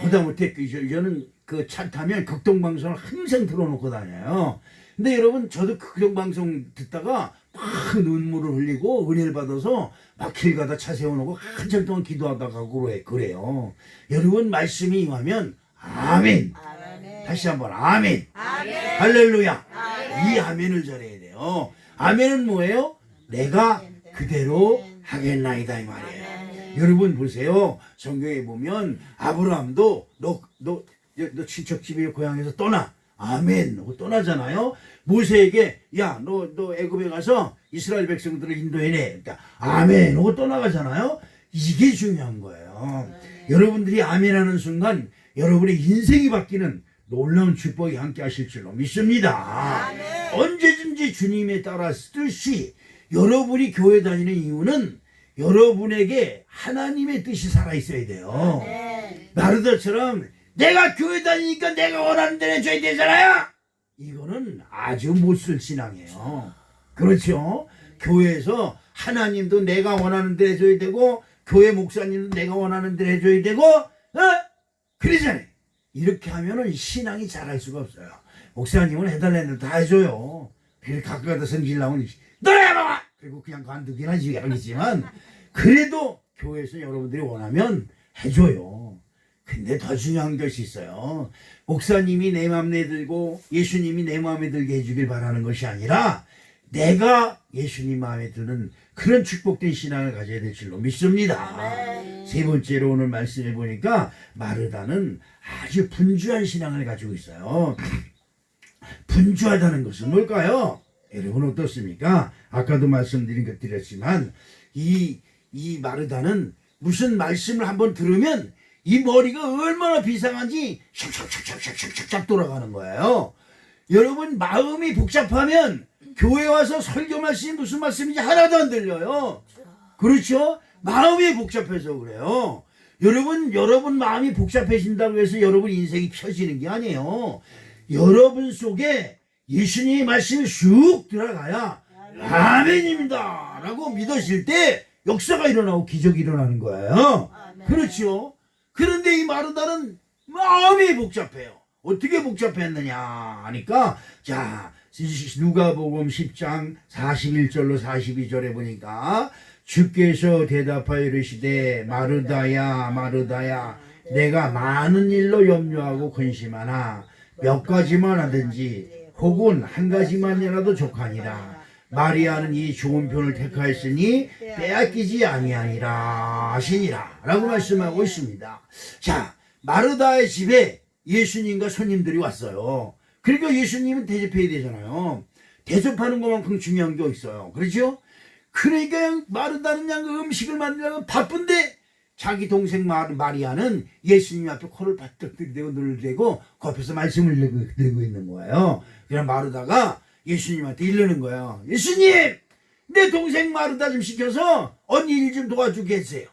그다음부터 저는 그 차 타면 극동방송을 항상 틀어놓고 다녀요. 근데 여러분 저도 극동방송 듣다가 막 눈물을 흘리고 은혜를 받아서 막 길 가다 차 세워놓고 한참 동안 기도하다가 그래요. 여러분 말씀이 임하면 아멘. 다시 한번 아멘. 할렐루야. 이 아멘을 잘해야 돼요. 아멘은 뭐예요? 내가 그대로 하겠나이다 이 말이에요. 여러분 보세요. 성경에 보면 아브라함도 너 친척 집에 고향에서 떠나. 아멘 하고 떠나잖아요. 모세에게 야 너 애굽에 가서 이스라엘 백성들을 인도해내. 그러니까 아멘 하고 떠나가잖아요. 이게 중요한 거예요. 여러분들이 아멘하는 순간 여러분의 인생이 바뀌는 놀라운 축복이 함께 하실 줄로 믿습니다. 언제든지 주님에 따라 뜻이 여러분이 교회 다니는 이유는 여러분에게 하나님의 뜻이 살아있어야 돼요. 마르다처럼 내가 교회 다니니까 내가 원하는 대로 해줘야 되잖아요. 이거는 아주 못쓸 신앙이에요. 그렇죠? 교회에서 하나님도 내가 원하는 대로 해줘야 되고 교회 목사님도 내가 원하는 대로 해줘야 되고 그러잖아요. 이렇게 하면은 신앙이 자랄 수가 없어요. 목사님은 해달라는 대로 다 해줘요. 그래서 가까이다 성질 나오니 너네 해봐! 그리고 그냥 관두긴 하지 알겠지만 그래도 교회에서 여러분들이 원하면 해줘요. 근데 더 중요한 것이 있어요. 목사님이 내 마음에 들고 예수님이 내 마음에 들게 해주길 바라는 것이 아니라 내가 예수님 마음에 드는 그런 축복된 신앙을 가져야 될 줄로 믿습니다. 세 번째로 오늘 말씀해 보니까 마르다는 아주 분주한 신앙을 가지고 있어요. 분주하다는 것은 뭘까요? 여러분 어떻습니까? 아까도 말씀드렸지만 이 마르다는 무슨 말씀을 한번 들으면 이 머리가 얼마나 비상한지 샥샥샥샥샥샥 돌아가는 거예요. 여러분 마음이 복잡하면 교회 와서 설교 말씀이 무슨 말씀인지 하나도 안 들려요. 그렇죠? 마음이 복잡해서 그래요. 여러분 마음이 복잡해진다고 해서 여러분 인생이 펴지는 게 아니에요. 여러분 속에 예수님의 말씀이 쑥 들어가야 아멘입니다 라고 믿으실 때 역사가 일어나고 기적이 일어나는 거예요. 그렇죠? 그런데 이 마르다는 마음이 복잡해요. 어떻게 복잡했느냐 하니까 자 누가복음 10장 41절로 42절에 보니까 주께서 대답하여 이르시되 마르다야 마르다야 내가 많은 일로 염려하고 근심하나 몇 가지만 하든지 혹은 한 가지만이라도 족하니라 마리아는 이 좋은 편을 택하였으니 빼앗기지 아니하니라 하시니라 라고 말씀하고 있습니다. 자, 마르다의 집에 예수님과 손님들이 왔어요. 그러니까 예수님은 대접해야 되잖아요. 대접하는 것만큼 중요한 게 있어요. 그렇죠? 그러니까 마르다는 그냥 그 음식을 만들려면 바쁜데 자기 동생 마리아는 예수님 앞에 코를 바짝 들이대고 눈을 대고 그 앞에서 말씀을 내고 있는 거예요. 그냥 마르다가 예수님한테 이르는 거예요. 예수님! 내 동생 마르다 좀 시켜서 언니 일 좀 도와주겠어요.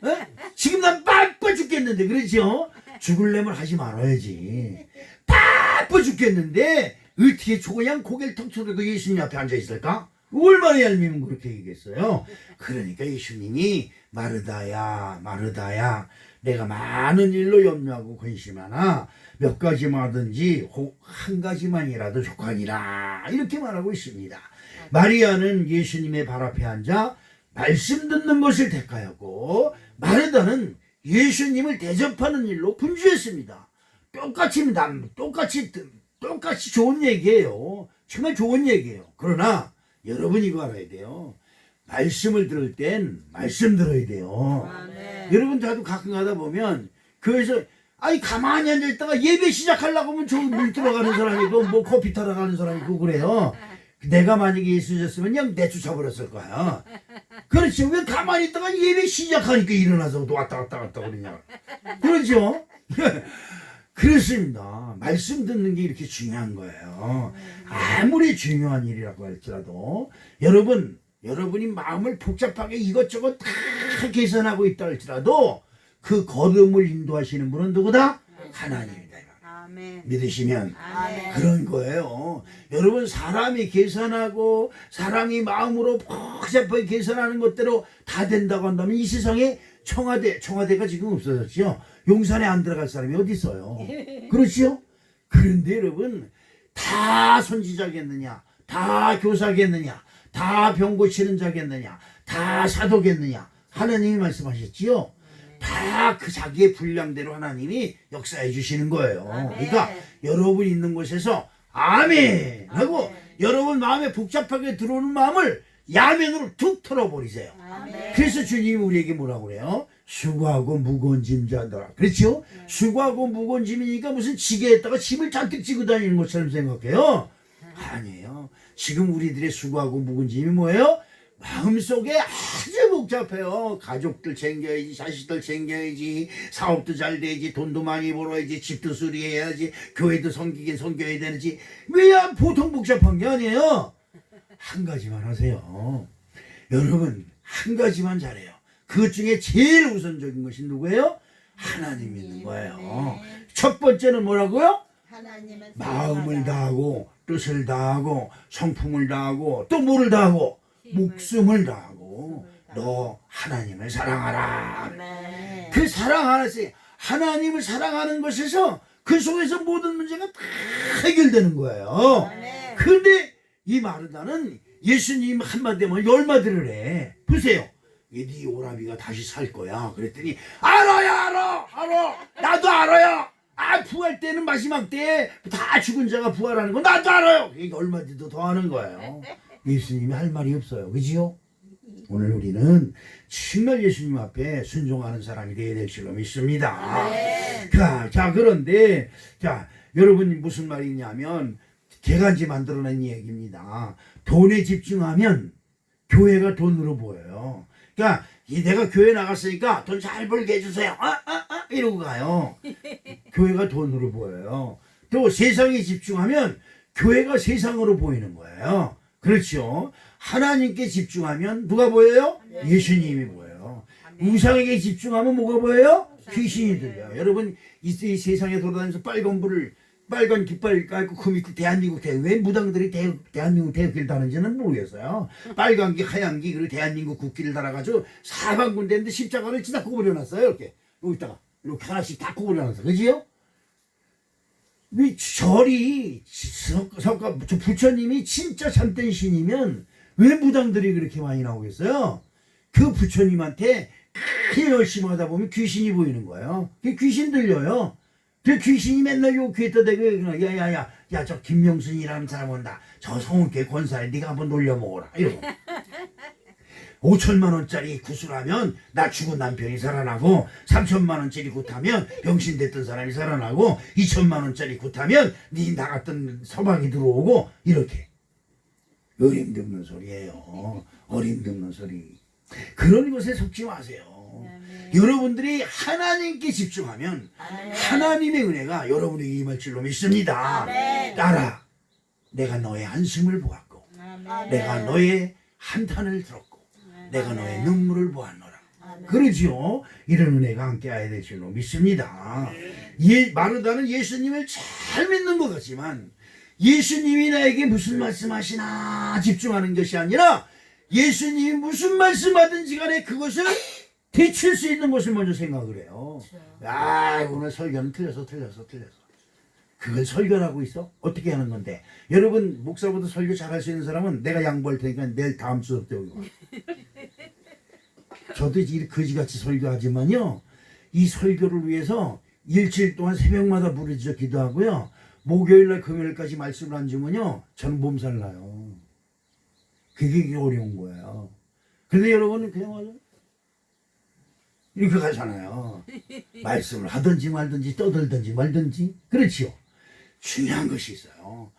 어? 지금 난 바빠 죽겠는데, 그렇죠? 죽을래면 하지 말아야지. 바빠 죽겠는데 어떻게 그냥 고개를 턱 쳐들고 예수님 앞에 앉아있을까? 얼마나 얄미우면 그렇게 얘기했어요. 그러니까 예수님이 마르다야 마르다야 내가 많은 일로 염려하고 근심하나 몇 가지만 하든지 혹 한 가지만이라도 족하니라 이렇게 말하고 있습니다. 마리아는 예수님의 발 앞에 앉아 말씀 듣는 것을 택하였고 마르다는 예수님을 대접하는 일로 분주했습니다. 똑같이 좋은 얘기예요. 정말 좋은 얘기예요. 그러나 여러분 이거 알아야 돼요. 말씀을 들을 땐 말씀 들어야 돼요. 여러분 저도 가끔 가다 보면 교회에서 가만히 앉아있다가 예배 시작하려고 하면 물 들어가는 사람이 있고 뭐 커피 타러 가는 사람이 있고 그래요. 내가 만약에 예수였으면 그냥 내쫓아버렸을 거야. 그렇죠. 왜 가만히 있다가 예배 시작하니까 일어나서 왔다 갔다 그러냐. 그렇죠. 그렇습니다. 말씀 듣는 게 이렇게 중요한 거예요. 아무리 중요한 일이라고 할지라도 여러분이 마음을 복잡하게 이것저것 다 계산하고 있다 할지라도 그 걸음을 인도하시는 분은 누구다? 하나님이다. 아멘. 믿으시면 아멘. 그런 거예요. 여러분 사람이 계산하고 사람이 마음으로 복잡하게 계산하는 것대로 다 된다고 한다면 이 세상에 청와대가 지금 없어졌죠. 용산에 안 들어갈 사람이 어디 있어요? 그렇죠? 그런데 여러분 다 선지자겠느냐? 다 교사겠느냐? 다 병 고치는 자겠느냐? 다 사도겠느냐? 하나님이 말씀하셨지요. 다 그 자기의 분량대로 하나님이 역사해 주시는 거예요. 그러니까 여러분 있는 곳에서 아멘 하고 여러분 마음에 복잡하게 들어오는 마음을 야멘으로 툭 털어버리세요. 아멘. 그래서 주님이 우리에게 뭐라고 그래요? 수고하고 무거운 짐자들아. 그렇죠? 수고하고 무거운 짐이니까 무슨 지게에다가 짐을 잔뜩 지고 다니는 것처럼 생각해요. 아니에요. 지금 우리들의 수고하고 무거운 짐이 뭐예요? 마음속에 아주 복잡해요. 가족들 챙겨야지, 자식들 챙겨야지, 사업도 잘 돼야지, 돈도 많이 벌어야지, 집도 수리해야지, 교회도 섬겨야 되는지. 왜야 보통 복잡한 게 아니에요. 한 가지만 하세요. 여러분 한 가지만 잘해요. 그 중에 제일 우선적인 것이 누구예요? 하나님 믿는 거예요. 첫 번째는 뭐라고요? 하나님은 마음을 다하고 뜻을 다하고 성품을 다하고 또 뭐를 다하고 목숨을 다하고 너 하나님을 사랑하라. 아멘. 그 하나님을 사랑하는 것에서 그 속에서 모든 문제가 다 해결되는 거예요. 아멘. 그런데 이 마르다는 예수님 한마디 하면 열마디를 해. 보세요. 네 오라비가 다시 살 거야. 그랬더니 알아. 나도 알아요. 부활 때는 마지막 때 다 죽은 자가 부활하는 거 나도 알아요. 이게 얼마디도 더 하는 거예요. 예수님이 할 말이 없어요. 그지요? 오늘 우리는 정말 예수님 앞에 순종하는 사람이 되어야 될 줄로 믿습니다. 자, 그런데 여러분 무슨 말이냐면 개간지 만들어낸 얘기입니다. 돈에 집중하면 교회가 돈으로 보여요. 그러니까 내가 교회 나갔으니까 돈 잘 벌게 해주세요. 이러고 가요. 교회가 돈으로 보여요. 또 세상에 집중하면 교회가 세상으로 보이는 거예요. 그렇죠. 하나님께 집중하면 누가 보여요? 예수님이 보여요. 우상에게 집중하면 뭐가 보여요? 귀신이 들려요. 여러분 이 세상에 돌아다니면서 빨간 깃발 깔고 그 밑에 대한민국 왜 무당들이 대한민국 태극기를 다는지는 모르겠어요. 빨간 기 하얀 기 그리고 대한민국 국기를 달아가지고 사방군데인데 십자가를 지다 구부려놨어요. 이렇게 여기다가 이렇게 하나씩 다 구부려놨어요. 그지요? 왜 절이 부처님이 진짜 참된 신이면 왜 무당들이 그렇게 많이 나오겠어요? 그 부처님한테 그렇게 열심히 하다 보면 귀신이 보이는 거예요. 귀신 들려요. 그 귀신이 맨날 욕했다 대고 야야야 야 저 김명순이라는 사람 온다. 저 성은교회 권사에 네가 한번 놀려먹어라 이러고 5천만 원짜리 구슬하면 나 죽은 남편이 살아나고 3천만 원짜리 굿하면 병신됐던 사람이 살아나고 2천만 원짜리 굿하면 네 나갔던 서방이 들어오고 이렇게 어림없는 소리예요. 어림없는 소리. 그런 것에 속지 마세요. 여러분들이 하나님께 집중하면 하나님의 은혜가 여러분에게 임할 줄로 믿습니다. 따라 내가 너의 한숨을 보았고 내가 너의 한탄을 들었고 내가 너의 눈물을 보았노라. 그러지요. 이런 은혜가 함께하야 될 줄로 믿습니다. 마르다는 예수님을 잘 믿는 것 같지만 예수님이 나에게 무슨 말씀하시나 집중하는 것이 아니라 예수님이 무슨 말씀하든지 간에 그것을 되칠 수 있는 것을 먼저 생각을 해요. 아, 오늘 설교는 틀렸어. 그걸 설교를 하고 있어? 어떻게 하는 건데? 여러분, 목사보다 설교 잘할 수 있는 사람은 내가 양보할 테니까 내일 다음 수업 때 오고. 저도 이 거지같이 설교하지만요, 이 설교를 위해서 일주일 동안 새벽마다 부르짖어 기도하고요, 목요일날 금요일까지 말씀을 안 주면요, 저는 몸살 나요. 그게 어려운 거예요. 그런데 여러분은 그냥 와요. 이렇게 가잖아요. 말씀을 하든지 말든지 떠들든지 말든지. 그렇지요. 중요한 것이 있어요.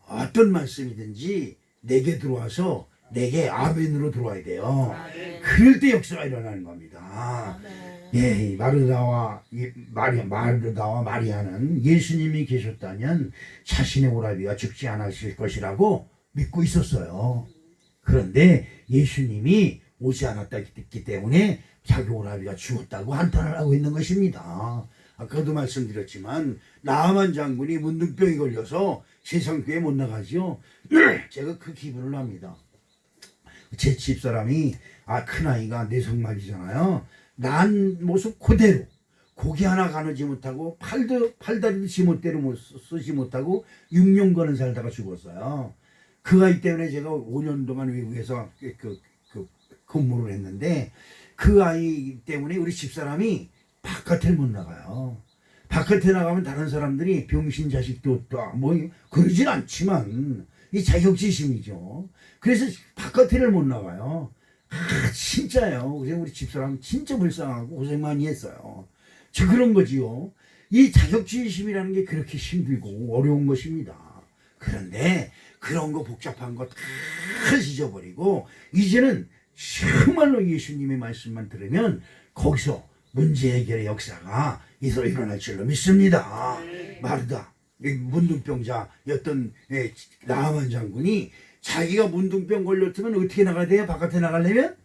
어떤 말씀이든지 내게 들어와서 내게 아멘으로 들어와야 돼요. 그럴 때 역사가 일어나는 겁니다. 예, 마르다와 마리아는 예수님이 계셨다면 자신의 오라비가 죽지 않으실 것이라고 믿고 있었어요. 그런데 예수님이 오지 않았기 때문에 자기 오라비가 죽었다고 한탄을 하고 있는 것입니다. 아까도 말씀드렸지만 나아만 장군이 문둥병이 걸려서 세상교회 못 나가죠. 제가 그 기분을 합니다. 제 집사람이 큰아이가 뇌성마비잖아요. 난 모습 그대로 고기 하나 가누지 못하고 팔다리도 지멋대로 쓰지 못하고 6년간을 살다가 죽었어요. 그 아이 때문에 제가 5년 동안 외국에서 근무를 했는데 그 아이 때문에 우리 집사람이 바깥에 못 나가요. 바깥에 나가면 다른 사람들이 병신 자식도 없다 뭐 그러진 않지만 이 자격지심이죠. 그래서 바깥에를 못 나가요. 진짜요. 그래서 우리 집사람 진짜 불쌍하고 고생 많이 했어요. 저 그런 거지요. 이 자격지심이라는 게 그렇게 힘들고 어려운 것입니다. 그런데 그런 거 복잡한 거 다 잊어버리고 이제는 정말로 예수님의 말씀만 들으면 거기서 문제 해결의 역사가 일어날 줄로 믿습니다. 마르다 문둥병자였던 나아만 장군이 자기가 문둥병 걸렸으면 어떻게 나가야 돼요? 바깥에 나가려면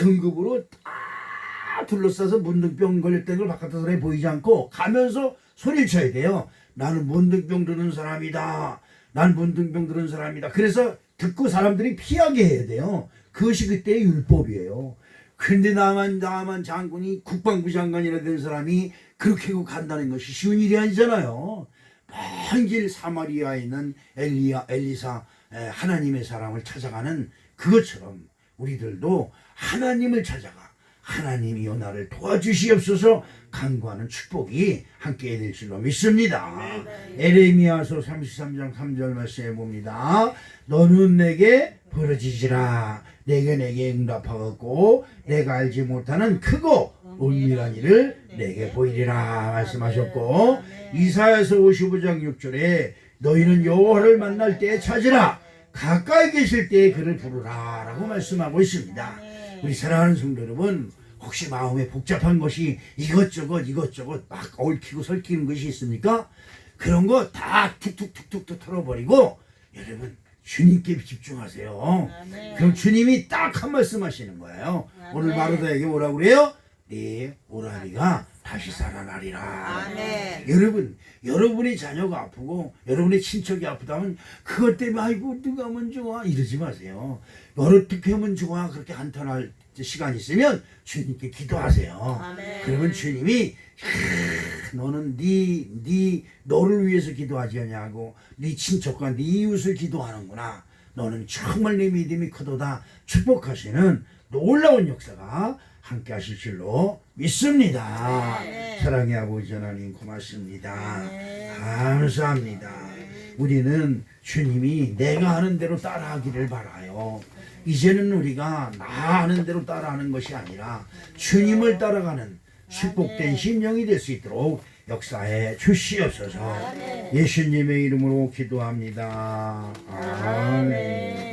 응급으로 다 둘러싸서 문둥병 걸렸다는 걸 바깥에 사람이 보이지 않고 가면서 소리를 쳐야 돼요. 나는 문둥병 드는 사람이다. 난 문둥병 드는 사람이다. 그래서 듣고 사람들이 피하게 해야 돼요. 그것이 그때의 율법이에요. 그런데 나아만 장군이 국방부 장관이라 된 사람이 그렇게 간다는 것이 쉬운 일이 아니잖아요. 먼 길 사마리아에 있는 엘리사 하나님의 사람을 찾아가는 그것처럼 우리들도 하나님을 찾아가 하나님이여 나를 도와주시옵소서 간구하는 축복이 함께 될 줄로 믿습니다. 에레미야서 33장 3절 말씀해 봅니다. 너는 내게 부르짖으라. 내게 응답하겠고 내가 알지 못하는 크고 은밀한 일을 내게 보이리라 말씀하셨고 이사야서 55장 6절에 너희는 여호와를 만날 때에 찾으라. 가까이 계실 때에 그를 부르라 라고 말씀하고 있습니다. 우리 사랑하는 성도 여러분, 혹시 마음에 복잡한 것이 이것저것 막 얽히고 설키는 것이 있습니까? 그런 거 다 툭툭툭툭 털어버리고 여러분 주님께 집중하세요. 그럼 주님이 딱 한 말씀 하시는 거예요. 오늘 마르다에게 뭐라고 그래요? 네 오라비가 다시 살아나리라. 여러분, 여러분의 자녀가 아프고 여러분의 친척이 아프다면 그것 때문에 아이고 누가 하면 좋아 이러지 마세요. 어떻게 하면 좋아 그렇게 한탄할 시간 있으면 주님께 기도하세요. 그러면 주님이 너는 너를 위해서 기도하지 않냐고 네 친척과 네 이웃을 기도하는구나. 너는 정말 내 믿음이 크도다. 축복하시는 놀라운 역사가 함께 하실 줄로 믿습니다. 사랑의 아버지 하나님 고맙습니다. 아멘. 감사합니다. 우리는 주님이 내가 하는 대로 따라하기를 바라요. 이제는 우리가 나 하는 대로 따라하는 것이 아니라 주님을 따라가는 축복된 심령이 될 수 있도록 역사해 주시옵소서. 예수님의 이름으로 기도합니다. 아멘.